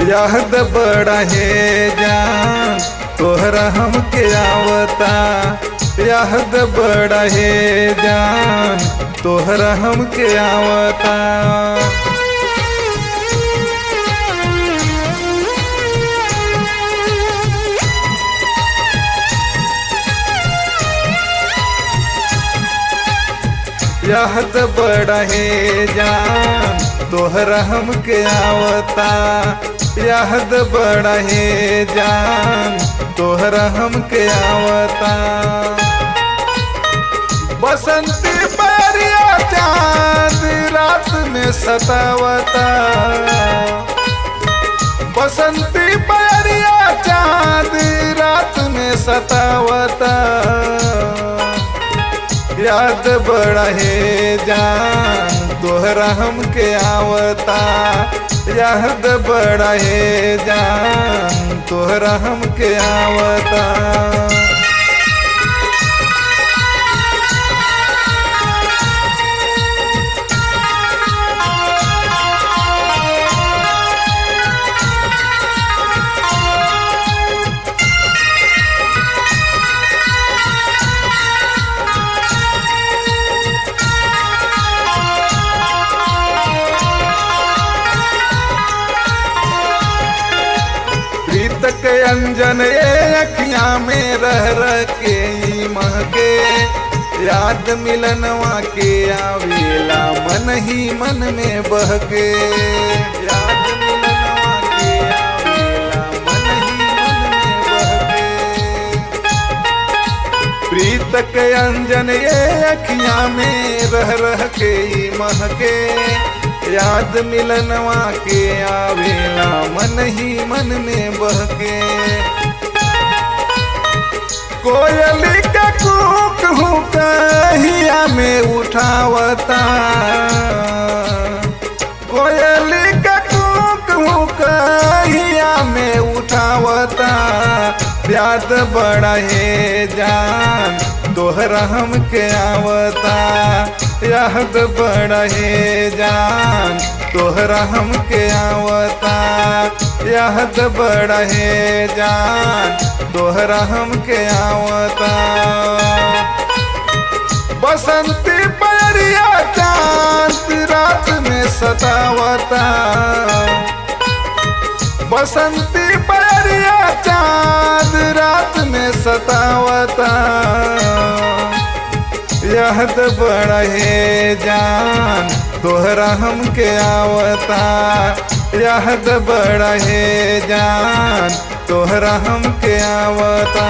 याद बड़ा है जान तोहरा हमके आवता। याद बड़ा है जान तोहरा हमके आवता। याद बड़ा है जान तोहरा हमके आवता। याद बड़ा है जान तोहरा हमके आवता। बसंती परिया चांद रात में सतावता। बसंती परिया चांद रात में सतावता। याद बड़ा है जान तोहरा हमके आवता। याद बड़ा है जान तोहरा हमके आवता। प्रीत के अंजन ये अखियां में रह के ही महके। याद मिलनवा के आवेला मन ही मन में बहके। याद मिलनवा के आवेला मन ही मन में बहके। प्रीत के अंजन ये अखियां में रह के ही महके। याद मिलनवा के आवेला मन ही मन में बहके। कोयली का कूक हूँ कहिया में उठावता। कोयली का कूक हूँ कहिया में उठावता। याद बड़ा है जान तोहरा हमके आवता। याद बड़ा है जान तोहरा हमके आवता। याद बड़ा है जान तोहरा हमके आवता। बसंती परिया चांद रात में सतावता। बसंती परिया चांद रात में सतावता। याद बड़ा है जान तोहरा हमके आवता। याद बड़ा है जान तोहरा हमके आवता।